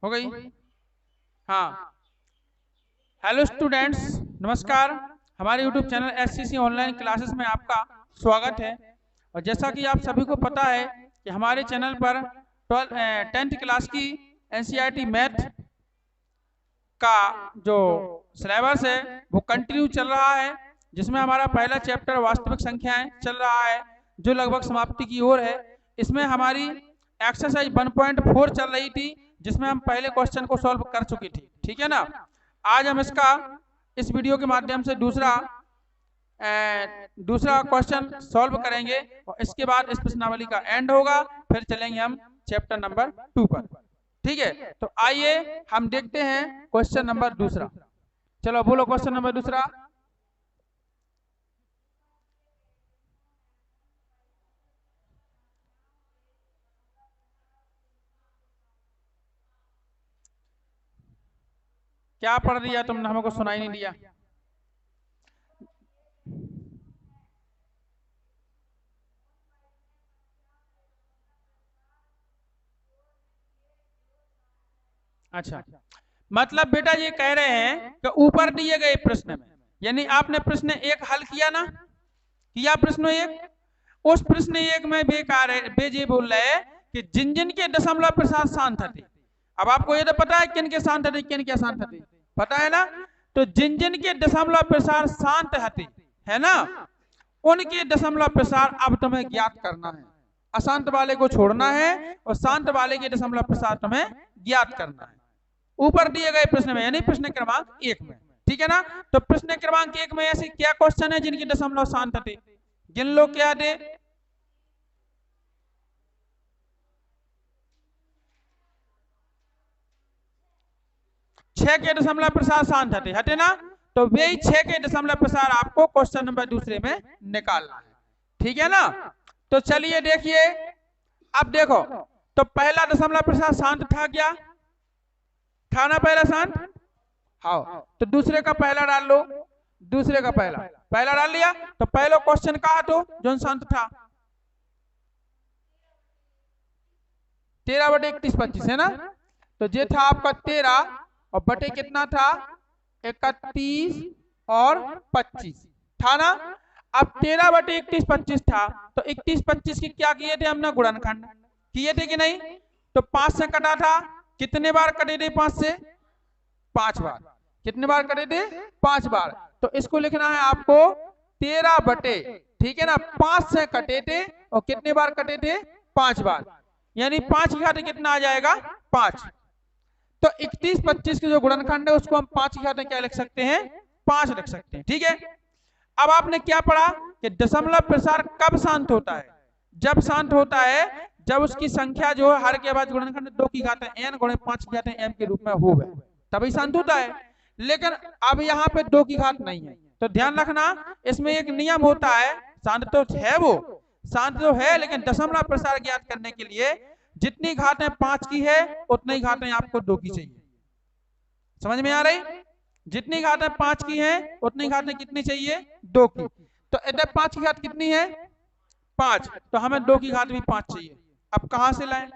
हो गई। हाँ, हेलो स्टूडेंट्स, नमस्कार। हमारे YouTube channel SCC online classes में आपका स्वागत है। और जैसा कि आप सभी को पता है कि हमारे चैनल पर 10th क्लास की एनसीईआरटी मैथ का जो सिलेबस है वो कंटिन्यू चल रहा है, जिसमें हमारा पहला चैप्टर वास्तविक संख्याएं चल रहा है जो लगभग समाप्ति की ओर है। इसमें हमारी एक्सरसाइज 1.4 चल रही थी, जिसमें हम पहले क्वेश्चन को सॉल्व कर चुकी थी। ठीक है ना। आज हम इस वीडियो के माध्यम से दूसरा क्वेश्चन सॉल्व करेंगे और इसके बाद इस प्रश्नावली का एंड होगा। फिर चलेंगे हम चैप्टर नंबर 2 पर। ठीक है, तो आइए हम देखते हैं क्वेश्चन नंबर दूसरा। चलो बोलो क्वेश्चन नंबर दूसरा। क्या पढ़ दिया तुमने, हमको सुनाई नहीं दिया। अच्छा, मतलब बेटा ये कह रहे हैं कि ऊपर दिए गए प्रश्न में, यानी आपने प्रश्न एक हल किया ना, किया प्रश्न एक। उस प्रश्न एक में बेकार है, बेजे बोल रहे हैं कि जिन जिन के दशमलव प्रसाद शांत थे। अब आपको ये तो पता है किन के शांत थे, किन के शांत थे, पता है ना। तो जिन जिन के दशमलव प्रसाद शांत थे, है ना, उनके दशमलव प्रसार अब तुम्हें ज्ञात करना है। अशांत वाले को छोड़ना है और शांत वाले के दशमलव प्रसार तुम्हें ज्ञात करना है ऊपर दिए गए प्रश्न में, यानी प्रश्न क्रमांक 1 में। ठीक है ना। तो प्रश्न क्रमांक 1 में ऐसे क्या क्वेश्चन है जिनके दशमलव शांत थे, गिन लो क्या थे। 6 के दशमलव प्रसार शांत हटे ना। तो वही 6 के दशमलव प्रसार आपको क्वेश्चन नंबर दूसरे में निकालना है। ठीक है ना। तो चलिए देखिए, अब देखो, तो पहला दशमलव प्रसार शांत था क्या, था ना पहला शांत। हाँ, तो दूसरे का पहला डाल लो, दूसरे का पहला पहला डाल लिया। तो पहला क्वेश्चन कहा तो जो शांत था 13/31 है ना। तो ये था आपका 13 और बटे कितना था 31 और 25 था ना। अब 13/31 था, तो 31-25 की क्या किए थे हमने, गुणनखंड किए थे कि नहीं। तो 5 से कटा था, कितने बार कटे थे 5 से, 5 बार। कितने बार कटे थे, 5 बार। तो इसको लिखना है आपको 13 बटे, ठीक है ना, 5 से कटे थे और कितने बार कटे थे, 5 बार। यानी 5 की घात कितना आ जाएगा, 5। तो 31-25 के जो गुणनखंड है उसको हम 5 की घात क्या लिख सकते हैं, 5 लिख सकते हैं। ठीक है। अब आपने क्या पढ़ा कि दशमलव प्रसार कब शांत होता है, जब शांत होता है जब उसकी संख्या जो है हर के बाद गुणनखंड 2 की घात n गुणे 5 की घात m के रूप में हो गए, तभी शांत होता है। लेकिन अब यहाँ पे 2 की घात नहीं है, तो ध्यान रखना इसमें एक नियम होता है। शांत तो है, वो शांत तो है, लेकिन दशमलव प्रसार ज्ञात करने के लिए जितनी घातें 5 की है उतनी घातें आपको 2 की चाहिए। समझ में आ रही, जितनी घातें 5 की हैं उतनी घातें कितनी चाहिए, 2 की। तो इधर 5 की घात कितनी है, 5, तो हमें 2 की घात भी 5 चाहिए। अब कहां से लाएं,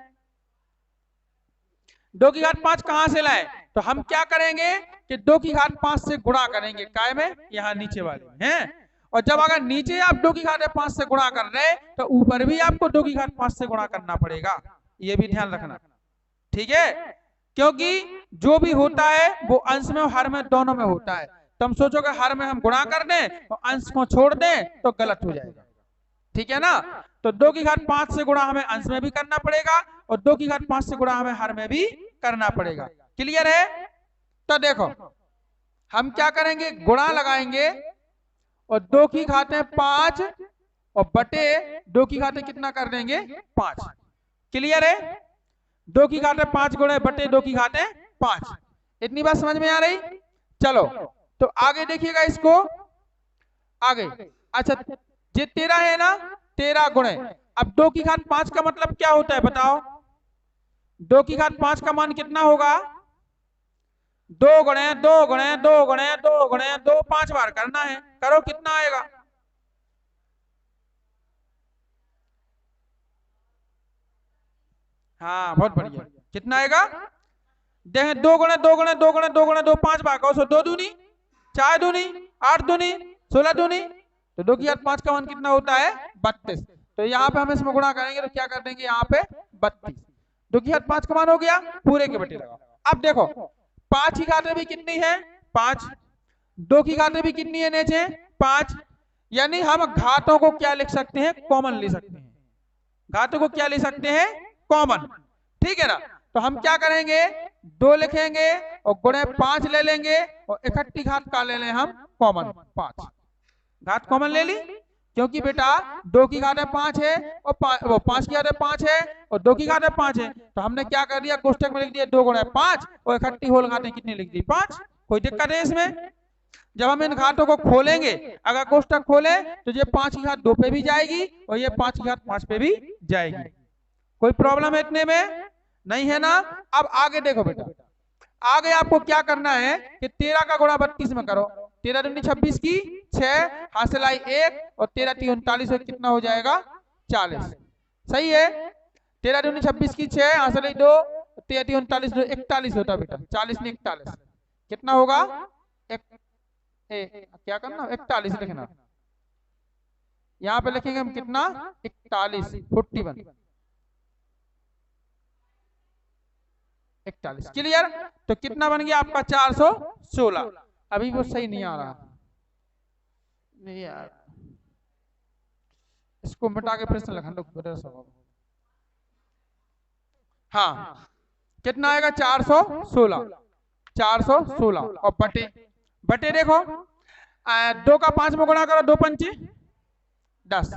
2 की घात 5 कहां से लाएं। तो हम क्या करेंगे कि 2 की घात 5 से गुणा करेंगे, काय में, यहाँ नीचे वाले में है। और जब अगर नीचे आप 2 की घात 5 से गुणा कर रहे हैं तो ऊपर भी आपको 2 की घात 5 से गुणा करना पड़ेगा, ये भी ध्यान रखना। ठीक है, क्योंकि जो भी होता है वो अंश में और हर में दोनों में होता है। तो हम सोचो कि हर में हम गुणा कर दें और अंश को छोड़ दें तो गलत हो जाएगा। ठीक है ना। तो 2 की घात 5 से गुणा हमें अंश में भी करना पड़ेगा और 2 की घात 5 से गुणा हमें हर में भी करना पड़ेगा। क्लियर है। तो देखो हम क्या करेंगे, गुणा लगाएंगे और 2 की घातें 5 और बटे 2 की घातें कितना कर देंगे, 5। क्लियर है। 2 की घातें 5 गुणे बटे 2 की घातें 5। इतनी बात समझ में आ रही। चलो तो आगे देखिएगा इसको, आगे। अच्छा, ये 13 है ना, 13 गुणे, अब 2 की घात 5 का मतलब क्या होता है बताओ, 2 की घात 5 का मान कितना होगा, 2 गुणे 2 गुणे 2 गुणे 2 गुणे 2, 5 बार करना है। करो कितना आएगा, हाँ बहुत बढ़िया, कितना आएगा, देखें 2 गुणे 2 गुणे 2 गुणे 2 गुणे 2 5 भाग 2 दूनी 4 दूनी 8 दूनी 16 दूनी, तो 2 की घात 5 का मान कितना होता है 32। तो यहाँ पे हम इसमें गुणा करेंगे तो क्या कर देंगे यहाँ पे 32। 2 की घात 5 का मान हो गया, पूरे के बटे लगाओ। अब देखो 5 की घातें भी कितनी है 5, 2 की घातें भी कितनी है नीचे 5, यानी हम घातों को क्या लिख सकते हैं कॉमन ले सकते हैं, घातों को क्या ले सकते हैं कॉमन, ठीक है ना। तो हम क्या करेंगे 2 लिखेंगे और गुणे 5 ले लेंगे और इकट्ठी घात का ले लें हम कॉमन 5, घात कॉमन ले ली क्योंकि बेटा 2 की घात 5 है और 5 की घात 5 है और 2 की घात 5 है, तो हमने क्या कर दिया कोष्टक में लिख दिया 2 गुणे 5 और इकट्ठी होल घातें कितनी लिख दी 5। कोई दिक्कत है इसमें? जब हम इन घातों को खोलेंगे, अगर कोष्टक खोले तो ये 5 की घात 2 पे भी जाएगी और ये 5 की घात 5 पे भी जाएगी। कोई प्रॉब्लम है इतने में? नहीं है ना। अब आगे देखो बेटा, आगे आपको क्या करना है कि 13 का गुणा 32 में करो, 13 दूनी 26 की 6 हासिल आई 1 और 13 × 39 कितना हो जाएगा 40। सही है, 13 दूनी 26 की 6 हासिल आई 2, 13 × 39 41 होता बेटा, 40 नहीं 41 कितना होगा क्या करना 41 लिखना, यहाँ पे लिखेंगे हम कितना 41 41 41। क्लियर? तो कितना बन गया आपका 416। अभी वो सही नहीं आ रहा, नहीं यार, इसको मिटा के प्रश्न लिखा। हाँ कितना आएगा 416 416 और बटे बटे देखो 2 का 5 में गुणा करो 2 पंचे 10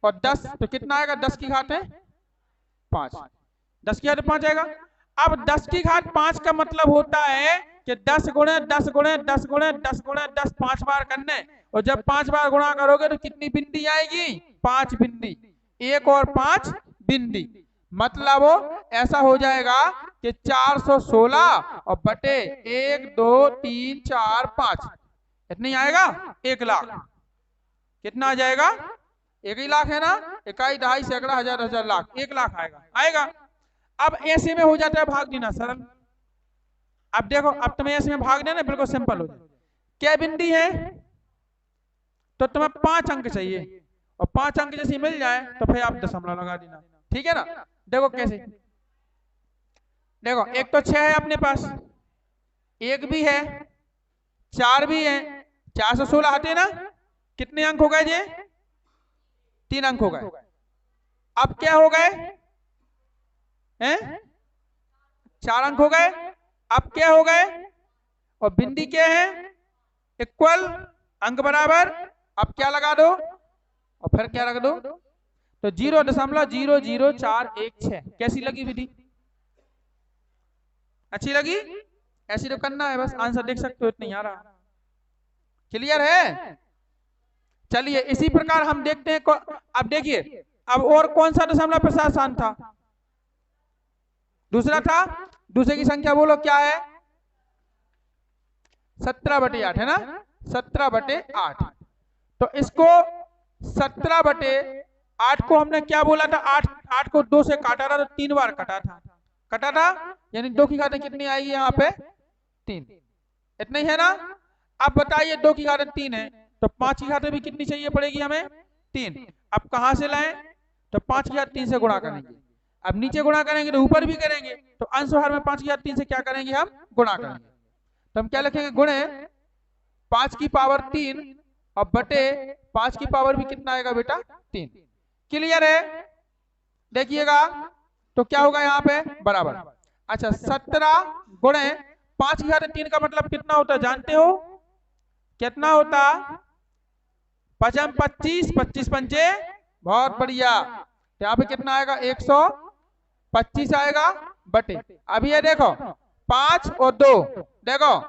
और 10 तो कितना आएगा 10 की घात है 5, 10 की घात 5 आएगा। अब 10 की घात 5 का मतलब होता है कि 10 गुणे 10 गुणे 10 गुणे 10 गुणे 10 5 बार करने, और जब 5 बार गुणा करोगे तो कितनी बिंदी आएगी 5 बिंदी, 1 और 5 बिंदी, मतलब ऐसा हो जाएगा कि 416 और बटे 1 2 3 4 5 इतनी आएगा 1 लाख। कितना आ जाएगा 1 लाख है ना, इकाई दहाई सैकड़ा हजार हजार लाख 1 लाख आएगा आएगा। अब ऐसे में हो जाता है भाग देना सरल। अब देखो अब तुम्हें ऐसे में भाग देना बिल्कुल सिंपल हो जाए। क्या बिंदी है तो तुम्हें 5 अंक चाहिए और 5 अंक जैसे मिल जाए तो फिर आप दशमलव लगा देना, ठीक है ना। देखो कैसे, देखो एक तो 6 है अपने पास, 1 भी है 4 भी है, 416 हटे ना, कितने अंक हो गए ये 3 अंक हो गए। अब क्या हो गए हैं 4 अंक हो गए। अब क्या हो गए और बिंदी क्या है इक्वल अंक बराबर, अब क्या लगा दो और फिर क्या लगा दो तो 0.00416। कैसी लगी विधि? अच्छी लगी? ऐसी तो करना है बस, आंसर देख सकते हो इतना ही आ रहा। क्लियर है? चलिए इसी प्रकार हम देखते हैं। अब देखिए अब और कौन सा दशमलव प्रसार स्थान था, दूसरा था, दूसरे की संख्या बोलो क्या है 17/8 है ना, 17/8। तो इसको 17/8 को हमने क्या बोला था 8 को 2 से काटा था तो 3 बार कटा था, यानी 2 की घातें कितनी आएगी यहाँ पे 3, इतना ही है ना। अब बताइए 2 की घातें 3 है तो 5 की घातें भी कितनी चाहिए पड़ेगी हमें 3। अब कहां से लाएं तो 5 की घात 3 से गुणा करेंगे, अब नीचे गुणा करेंगे तो ऊपर भी करेंगे, तो अंश और हर में 5 की घात 3 से क्या करेंगे हम गुणा करेंगे। तो हम क्या लिखेंगे गुणे 5 की पावर 3 और बटे 5 की पावर भी कितना आएगा बेटा 3। क्लियर है? देखिएगा तो क्या होगा यहाँ पे बराबर। अच्छा 17 गुणे 5 की घात 3 का मतलब कितना होता है जानते हो? कितना होता 5 25 25 पंचे, बहुत बढ़िया। यहाँ पे कितना आएगा 125 आएगा बटे, अभी ये देखो 5 और 2, देखो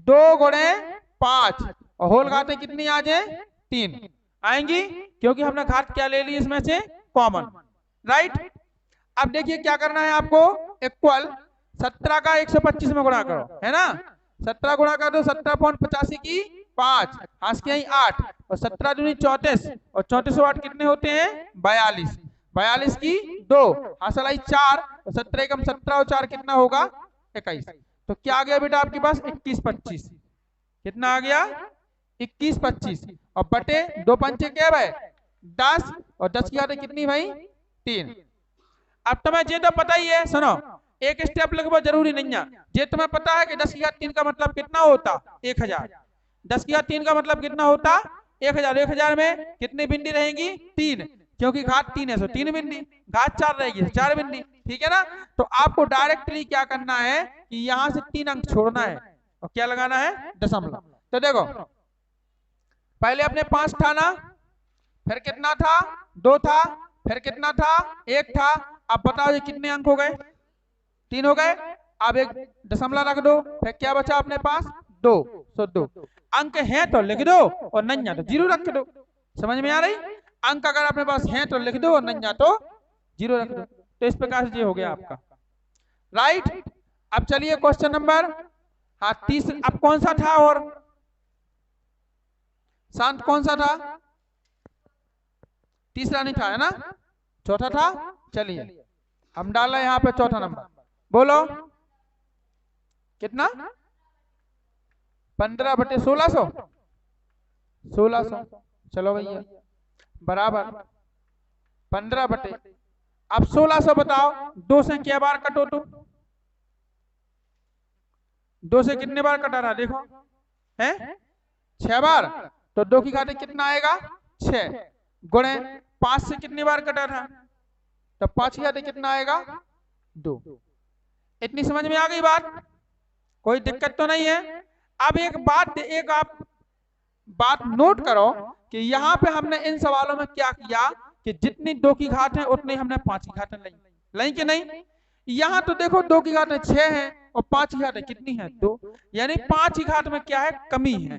2 गुणे 5 और होल घातें कितनी आ जाए 3 आएंगी, क्योंकि हमने घात क्या ले ली इसमें से कॉमन, राइट। अब देखिए क्या करना है आपको, इक्वल 17 का 125 में गुणा करो, है ना। 17 गुणा कर दो 17.85 की 5 हाथ की 8 और 17 दूनी 34 और 34 8 कितने होते हैं 42, 42 की 2 हासिल आई 4 और 17 एकम 17 और 4 कितना होगा 21। तो क्या आ गया बेटा आपके पास 21 25। कितना आ गया 21 25 और बटे 2 पंचे क्या भाई 10 और 10 की घात कितनी भाई 3। अब तुम्हें ये तो पता ही है, सुनो एक स्टेप लिखवा जरूरी नहीं है। ये तुम्हें पता है कि 10 की घात 3 का मतलब कितना होता 1000। 10 की घात 3 का मतलब कितना होता 1000। 1000 में कितनी भिंडी रहेंगी 3, क्योंकि घात 3 है तो 3 भिंडी, घात 4 रहेगी तो 4 भिंडी। ठीक है ना। तो आपको डायरेक्टली क्या करना है कि यहाँ से 3 अंक छोड़ना है और क्या लगाना है दशमलव। तो देखो पहले अपने 5 था ना, फिर कितना था 2 था, फिर कितना था 1 था। अब बताओ ये कितने अंक हो गए 3 हो गए। अब एक दशमलव रख दो, फिर क्या बचा अपने पास 2। तो 2 अंक हैं तो लिख दो और नहीं है तो 0 रख दो। समझ में आ रही। अंक अगर अपने पास हैं तो लिख दो और नहीं है तो 0 रख दो। तो इस प्रकार से ये हो गया आपका राइट। अब चलिए क्वेश्चन नंबर हाँ 30। अब कौन सा था और शांत कौन सा था, तीसरा नहीं था है ना, चौथा था। चलिए हम डाल रहे यहाँ पे चौथा नंबर, बोलो कितना 15 बटे 1600। 1600 चलो भैया बराबर 15 बटे अब 1600 बताओ 2 से क्या बार कटो तुम, 2 से कितने बार कटा रहा देखो है 6 बार। तो 2 की घात कितना आएगा 6 गुणे 5 से कितनी बार कटा था तो 5 की घात कितना आएगा 2। इतनी समझ में आ गई बात, कोई दिक्कत तो नहीं है। अब एक आप बात नोट करो कि यहाँ पे हमने इन सवालों में क्या किया कि जितनी 2 की घात है उतनी हमने 5 की घात लाई कि नहीं। यहाँ तो देखो 2 की घात 6 है और 5 की घात कितनी है 2, यानी 5 की घात में क्या है कमी है,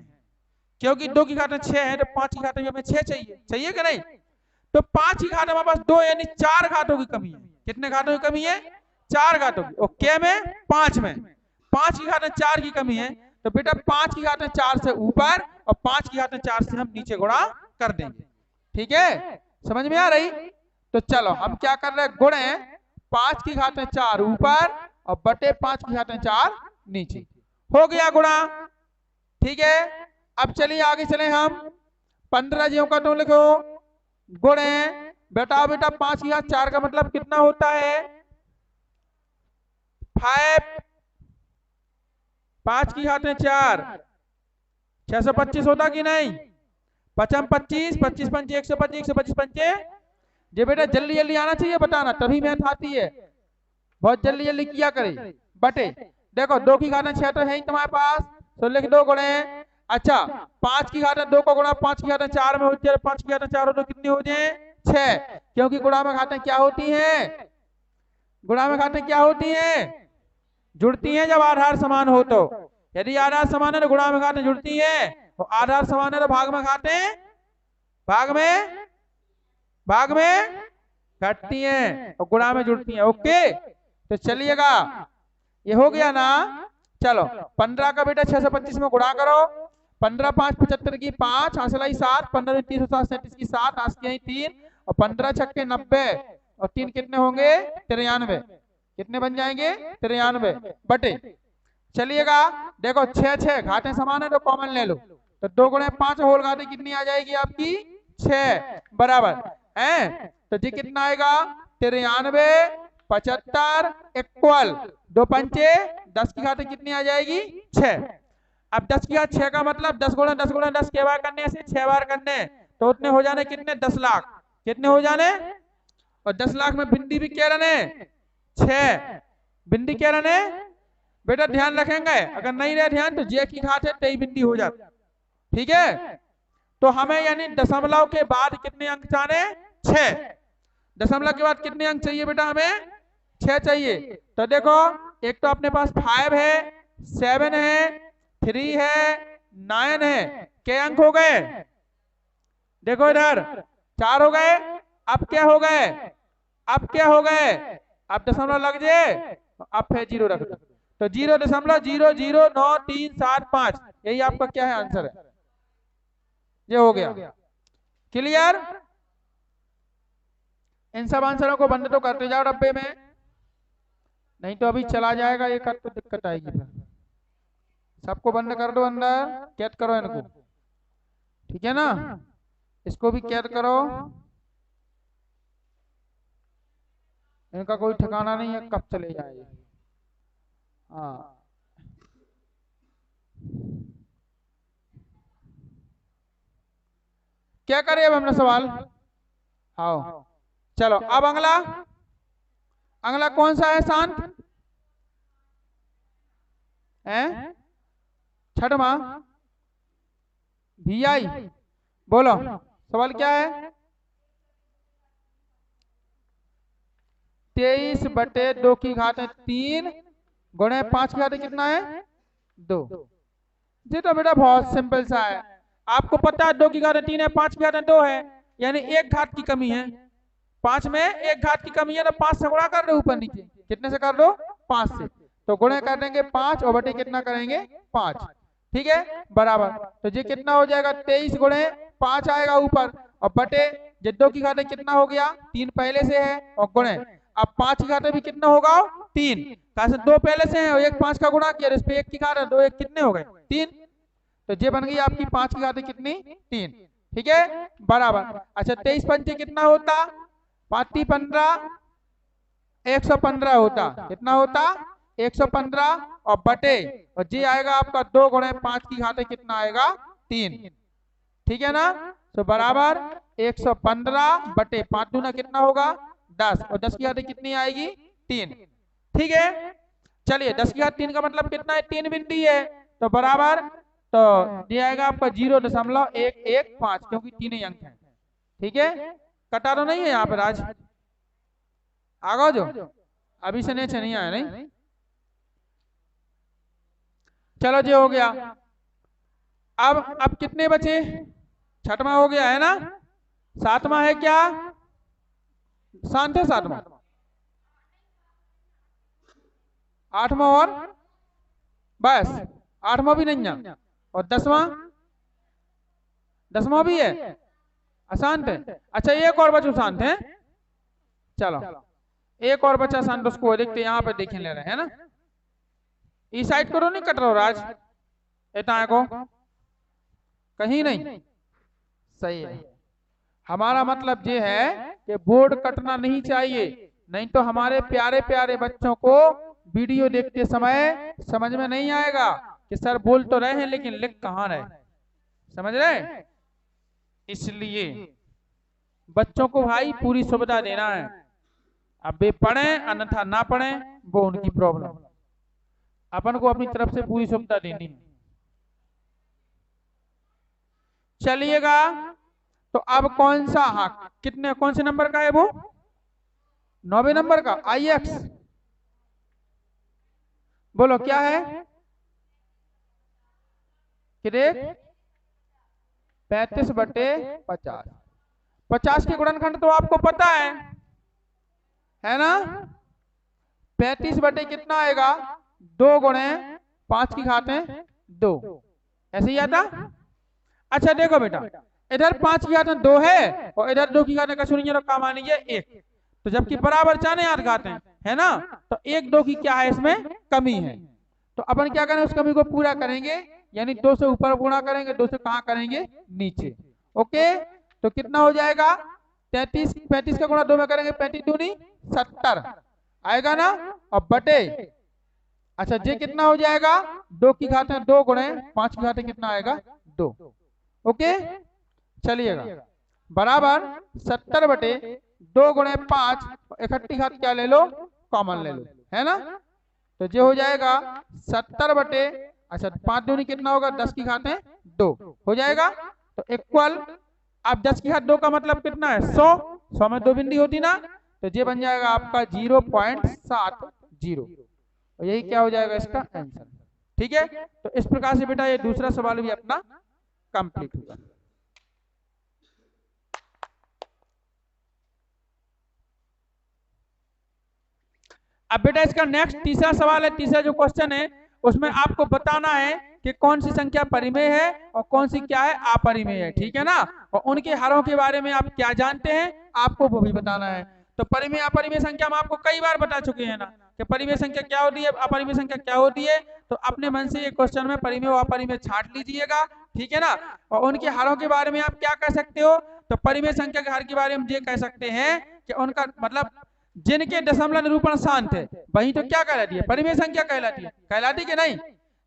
क्योंकि 2 की घात 6 है तो 5 की घात में हमें 6 चाहिए कि नहीं। तो 5 की घात हमारे पास 2 यानी 4 घातों की कमी है। कितने घातों की कमी है 4 घातों की। और क्या में 5 में 5 की घात 4 की कमी है। तो बेटा 5 की घात 4 से ऊपर और 5 की घात 4 से हम नीचे गुणा कर देंगे। ठीक है समझ में आ रही। तो चलो हम क्या कर रहे हैं गुणे 5 की घात 4 ऊपर और बटे 5 की घात 4 नीचे, हो गया गुणा। ठीक है अब चलिए आगे चले हम 15 जीव का तुम लिखो गुणे बेटा 5 की घात 4 का मतलब कितना होता है 5, 5 की घात 4 625 होता कि नहीं। 5 25 25 पंचे 125 125 पंचे। ये बेटा जल्दी जल्दी आना चाहिए बताना तभी मैथ आती है, बहुत जल्दी जल्दी किया करे। बटे देखो 2 की घात 6 तो है ही तुम्हारे पास तो लिख दो गुणे। अच्छा 5 की घात 2 को गुणा 5 की घात 4 में हो जाए 5 की घात 4 हो तो कितनी हो जाए 6, क्योंकि गुणा में घातें क्या होती हैं गुणा में घातें क्या होती हैं जुड़ती हैं जब आधार समान हो। तो यदि आधार समान है तो गुणा में घातें जुड़ती हैं और आधार समान है तो भाग में घातें भाग में घटती हैं और गुणा में जुड़ती हैं। ओके तो चलिएगा ये हो गया ना। चलो 15 का बेटा 625 में गुणा करो। 15 5 75 की 5 हासिल आई 7, 15 30 37 की 7 हास की आई 3 और 15 छक्के 90 और 3 कितने होंगे 93। कितने बन जाएंगे 93 बटे। चलिएगा देखो 6 6 घाटें समान है तो कॉमन ले लो तो 2 गुणे 5 होल घाटें कितनी आ जाएगी आपकी 6 बराबर है। तो जी कितना आएगा 93 75 इक्वल 2 पंचे 10 की घातें कितनी आ जाएगी 6। अब 10 की घात 6 का मतलब 10 गुणा 10 गुणा 10 के बार करने से 6 बार करने तो उतने हो जाने कितने 10 लाख। कितने हो जाने और 10 लाख में भिंडी भी क्या रहने 6 भिंडी क्या रहने बेटा ध्यान रखेंगे, अगर नहीं रहे ध्यान तो जे की घात है 23 भिंडी हो जाती। ठीक है तो हमें यानी दशमलव के बाद कितने अंक चाहिए 6, दशमलव के बाद कितने अंक चाहिए बेटा हमें 6 चाहिए। तो देखो एक तो अपने पास 5 है 7 है 3 है 9 है, क्या अंक हो गए देखो इधर 4 हो गए। अब क्या हो गए अब दशमलव लग जाए अब फिर 0 रख दो तो 0.00937 यही आपका क्या है आंसर है। ये हो गया क्लियर। इन सब आंसरों को बंद तो करते जाओ डब्बे में। नहीं तो अभी चला जाएगा ये कर, तो दिक्कत आएगी फिर। सबको बंद कर दो, अंदर कैद करो इनको, ठीक है ना। इसको भी कैद करो, इनका कोई ठिकाना नहीं है कब चले जाए। हाँ क्या करें अब हमने सवाल। आओ चलो अब अगला, अगला कौन सा है शांत है? छठवां VI, बोलो सवाल क्या है? 23/2 की घात 3 गुणे 5 की घात कितना है 2। ये तो बेटा बहुत सिंपल सा है, आपको पता है 2 की घात 3 है, 5 की घात 2 है, यानी एक घात की कमी है। 5 में एक घात की कमी है तो 5 से गुणा कर दो ऊपर नीचे, कितने से कर दो 5 से, तो गुणे कर देंगे 5 और बटे कितना करेंगे 5, ठीक है बराबर। तो ये कितना हो जाएगा 23 गुणे 5 आएगा ऊपर, और बटे ये 2 की घात कितना हो गया 3 पहले से है, और गुणे अब 5 की घात भी कितना होगा 3, कहा से 2 पहले से है और 1 5 का गुणा किया, इस पे 1 की घात 2 1 कितने हो गए 3, तो ये बन गई आपकी 5 की घात कितनी 3, ठीक है बराबर। अच्छा 23 पंचे कितना होता 5 15 115 होता, कितना होता 115 और बटे, और जी आएगा आपका 2 गुणे 5 की घात कितना आएगा 3, ठीक है ना। तो बराबर 115 बटे 5 दूना कितना होगा 10, और 10 की घात कितनी आएगी 3, ठीक है। चलिए 10 की घात 3 का मतलब कितना है 3 बिंदी है, तो बराबर तो ये आएगा आपका 0.115, क्योंकि 3 ही अंक है, ठीक है। कटा तो नहीं है यहाँ पर आज, आगा जो अभी से नहीं आया नहीं। चलो जी हो गया, अब कितने बचे, छठवां हो गया है ना, सातवां है क्या शांत है, सातवां आठवां और बस, आठवां भी नहीं है, और 10वां, 10वां भी है अशांत है। अच्छा एक और बचो शांत है, चलो एक और बच्चा शांत, उसको देखते यहाँ पे देखें ले रहे हैं ना, इस साइड करो नहीं कट रहा राज, एटा को कहीं नहीं, सही है। हमारा मतलब ये है कि बोर्ड कटना नहीं चाहिए, नहीं तो हमारे प्यारे प्यारे बच्चों को वीडियो देखते समय समझ में नहीं आएगा कि सर बोल तो रहे हैं लेकिन लिख कहाँ रहे, समझ रहे। इसलिए बच्चों को भाई पूरी सुविधा देना है, अब वे पढ़े अन्यथा ना पढ़े वो उनकी प्रॉब्लम, अपन को अपनी तरफ से पूरी सुविधा देनी है। चलिएगा तो अब कौन सा, हाँ कितने कौन से नंबर का है वो 9वें नंबर का IX, बोलो क्या है कितने 35/50, 50 के गुणनखंड तो आपको पता है ना, 35 बटे कितना आएगा 2 गुणे 5 की घात 2, ऐसे ही आता। अच्छा देखो बेटा इधर 5 की घात 2 है और इधर 2 की घात का शून्य रखा मानिए 1, तो जबकि बराबर चाने 8 घात है ना, तो 1 2 की क्या है इसमें कमी है, तो अपन क्या करें उस कमी को पूरा करेंगे, यानी 2 से ऊपर गुणा करेंगे, 2 से कहाँ करेंगे नीचे, ओके। तो कितना हो जाएगा 33, 35 का गुणा 2 में करेंगे 35 दूनी 70 आएगा ना, और बटे अच्छा ये कितना हो जाएगा 2 की घात 2 गुणे 5 की घात कितना आएगा 2, ओके। चलिएगा बराबर 70 बटे 2 गुणे 5, इकट्ठी घात क्या ले लो कॉमन ले लो, है ना, तो ये हो जाएगा 70 बटे अच्छा 5 दूनी कितना होगा 10 की घात 2 हो जाएगा, तो इक्वल अब 10 की घात 2 का मतलब कितना है 100, 100 में 2 बिंदी होती ना, तो ये बन जाएगा आपका 0.70, और यही क्या हो जाएगा इसका आंसर, ठीक है। तो इस प्रकार से बेटा ये दूसरा सवाल भी अपना कंप्लीट हुआ। अब बेटा इसका नेक्स्ट तीसरा सवाल है, तीसरा जो क्वेश्चन है उसमें आपको बताना है कि कौन सी संख्या परिमेय है और कौन सी क्या है अपरिमेय है, ठीक है ना, और उनके हरों के बारे में आप क्या जानते हैं आपको वो भी बताना है। तो परिमेय अपरिमेय संख्या हम आपको कई बार बता चुके हैं ना कि परिमेय संख्या क्या होती है, अपरिमेय संख्या क्या होती है। तो अपने मन से ये क्वेश्चन में परिमेय और अपरिमेय छांट लीजिएगा, ठीक है ना। और उनके हरों के बारे में आप क्या कह सकते हो, तो परिमेय संख्या के हर के बारे में ये कह सकते हैं कि उनका मतलब जिनके दशमलव निरूपण शांत है वही तो क्या कहलाती है, परिमेय संख्या कहलाती है। कहलाती कि नहीं,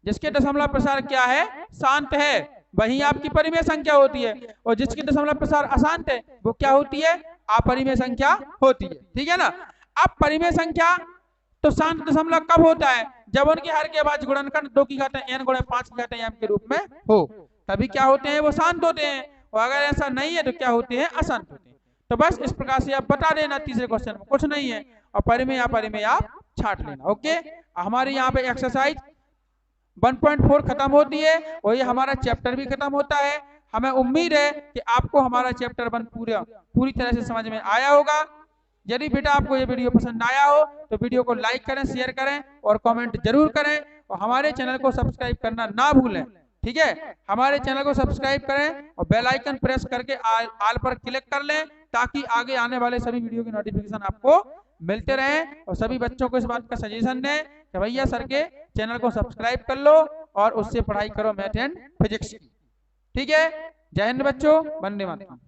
जिसके दशमलव प्रसार क्या है, शांत है, वही आपकी परिमेय संख्या होती है। और जिसकी दशमलव प्रसार अशांत है वो क्या होती है, अपरिमेय संख्या होती है, ठीक है ना। अब परिमेय संख्या तो शांत दशमलव कब होता है, जब उनके हर के बाद गुणनखंड 2 की घात n गुणे 5 की घात m के रूप में हो, तभी क्या होते हैं, वो शांत होते हैं। और अगर ऐसा नहीं है तो क्या होते हैं, अशांत होते हैं। तो बस इस प्रकार से आप बता देना, तीसरे क्वेश्चन में कुछ नहीं है, और परिमेय अपरिमेय आप छांट लेना। ओके, हमारे यहाँ पे एक्सरसाइज 1.4 खत्म होती है और ये हमारा चैप्टर भी खत्म होता है। हमें उम्मीद है कि आपको हमारा चैप्टर 1 पूरी तरह से समझ में आया होगा। यदि बेटा आपको ये वीडियो पसंद आया हो तो वीडियो को लाइक करें, शेयर करें और कमेंट जरूर करें, और हमारे चैनल को सब्सक्राइब करना ना भूलें, ठीक है। हमारे चैनल को सब्सक्राइब करें और बेल आइकन प्रेस करके ऑल पर क्लिक कर लें, ताकि आगे आने वाले सभी वीडियो की नोटिफिकेशन आपको मिलते रहें। और सभी बच्चों को इस बात का सजेशन दें कि भैया सर के चैनल को सब्सक्राइब कर लो और उससे पढ़ाई करो मैथ एंड फिजिक्स की, ठीक है। जय हिंद बच्चों, वंदे मातरम।